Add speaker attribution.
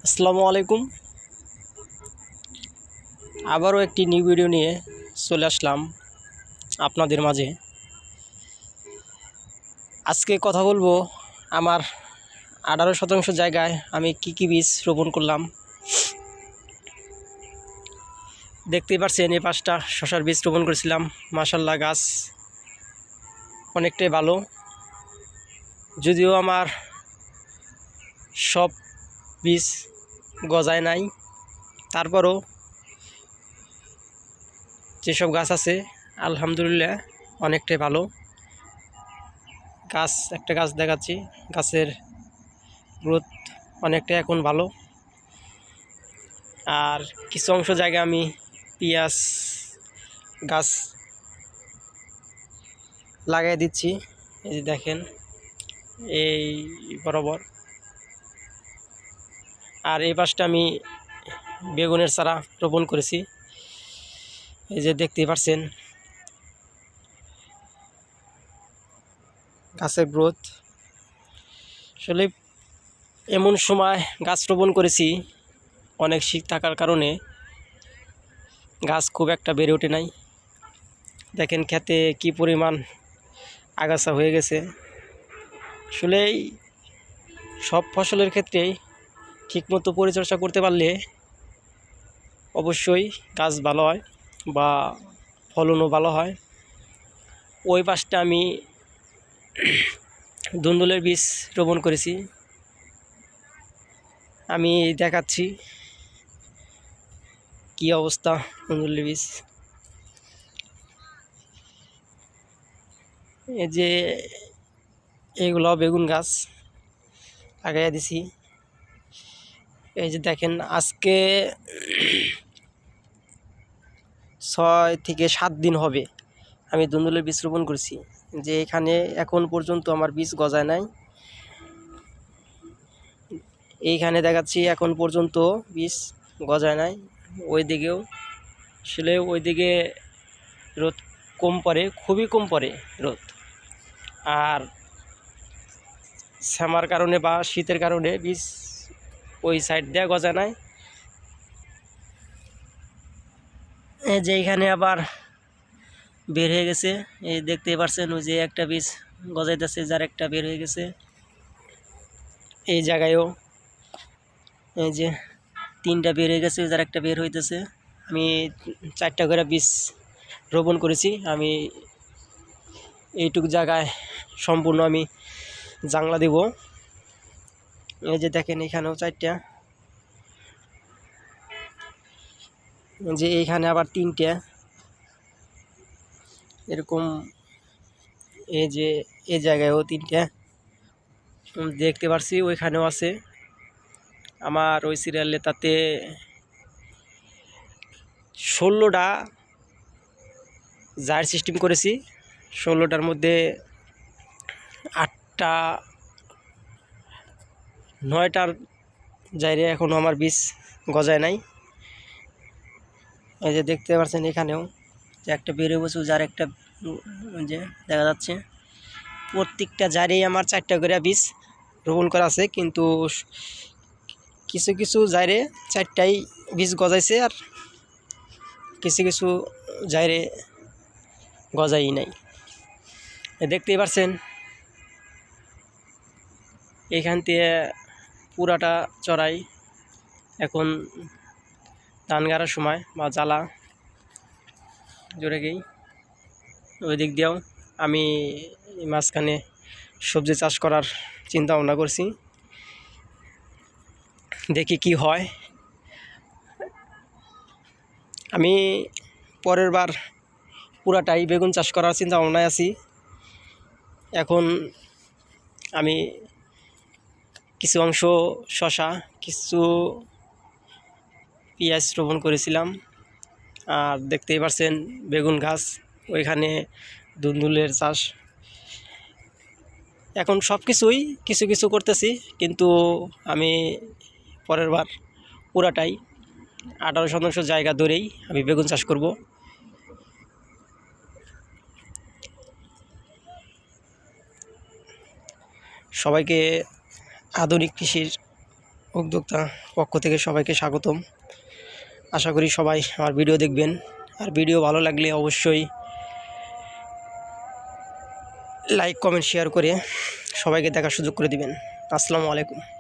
Speaker 1: আসসালামু আলাইকুম। আবারও একটি নিউ ভিডিও নিয়ে চলে আসলাম আপনাদের মাঝে। আজকে কথা বলবো আমার 18% জায়গায় আমি কি বীজ রোপণ করলাম। দেখতেই পাচ্ছেন এই 5টা শশার বীজ রোপণ করেছিলাম। মাশাআল্লাহ, গাছ অনেকটাই ভালো। যদিও আমার সব বীজ গজায় নাই, তারপরও যেসব গাছ আছে আলহামদুলিল্লাহ অনেকটাই ভালো। একটা গাছ দেখাচ্ছি, গাছের গ্রোথ অনেকটাই এখন ভালো। আর কিছু অংশ জায়গায় আমি পেঁয়াজ গাছ লাগাই দিচ্ছি। এই যে দেখেন, এই বরাবর। আর এই পাশটা আমি বেগুনের চারা রোপণ করেছি। এই যে দেখতেই পাচ্ছেন গাছের গ্রোথ। আসলে এমন সময় গাছ রোপণ করেছি, অনেক শীত থাকার কারণে গাছ খুব একটা বেড়ে ওঠে নাই। দেখেন খেতে কি পরিমাণ আগাছা হয়ে গেছে। আসলে সব ফসলের ক্ষেত্রেই ঠিকমতো পরিচর্যা করতে পারলে অবশ্যই গাছ ভালো হয় বা ফলনও ভালো হয়। ওই পাশটা আমি ধুন্দুলের বীজ রোপণ করেছি, আমি দেখাচ্ছি কি অবস্থা ধুন্দুলের বীজ। এই যে এগুলো বেগুন গাছ লাগাইয়া দিছি। এই যে দেখেন, আজকে 6 থেকে 7 দিন হবে আমি ধুন্দুলের বীজ রোপণ করেছি। যে এখানে এখন পর্যন্ত আমার বীজ গজায় নাই। এইখানে দেখাচ্ছি এখন পর্যন্ত বীজ গজায় নাই। ওই দিকেও, আসলে ওই দিকে রোদ কম পড়ে, খুবই কম পড়ে রোদ। আর শ্যামার কারণে বা শীতের কারণে বীজ ওই সাইড দিয়ে গজায় নাই। এই যে এইখানে আবার বের হয়ে গেছে, এই দেখতে পাচ্ছেন ওই যে একটা বীজ গজাইতেছে, যার একটা বের হয়ে গেছে। এই জায়গায়ও এই যে 3টা বের হয়ে গেছে, যার একটা বের হইতেছে। আমি 4টা করে বীজ রোপণ করেছি। আমি এইটুকু জায়গায় সম্পূর্ণ আমি জাংলা দেব। এই যে দেখেন এখানেও 4টা, যে এইখানে আবার 3টা এরকম। এই যে এই জায়গায়ও 3টা দেখতে পাচ্ছি, ওইখানেও আছে আমার ওই সিরিয়ালে। তাতে 16টা জার সিস্টেম করেছি। 16টার মধ্যে 8টা 9টার জায়রে এখনও আমার বীজ গজায় নাই। এই যে দেখতে পাচ্ছেন এখানেও যে একটা বেরোয় বসে, যার একটা যে দেখা যাচ্ছে। প্রত্যেকটা জারেই আমার 4টা করে বীজ রোপণ করা আছে, কিন্তু কিছু কিছু জায়রে 4টাই বীজ গজাইছে, আর কিছু কিছু জায়রে গজাই নাই। দেখতেই পাচ্ছেন এইখান থেকে পুরাটা চড়াই এখন ধান গাড়ার সময় বা জ্বালা জোরে গেই। ওই দিক দিয়েও আমি মাঝখানে সবজি চাষ করার চিন্তা ভাবনা করছি, দেখি কি হয়। আমি পরের বার পুরাটাই বেগুন চাষ করার চিন্তা ভাবনায় আছি। এখন আমি কিছু অংশ শশা, কিছু পেঁয়াজ রোপণ করেছিলাম। আর দেখতেই পাচ্ছেন বেগুন গাছ, ওইখানে ধুন্দুলের চাষ। এখন সব কিছুই কিছু কিছু করতেছি, কিন্তু আমি পরের বার পুরাটাই 18% জায়গা ধরেই আমি বেগুন চাষ করব। সবাইকে আধুনিক কৃষির উদ্যোক্তা পক্ষ থেকে সবাইকে স্বাগতম। আশা করি সবাই আমার ভিডিও দেখবেন, আর ভিডিও ভালো লাগলে অবশ্যই লাইক কমেন্ট শেয়ার করে সবাইকে দেখার সুযোগ করে দিবেন। আসসালামু আলাইকুম।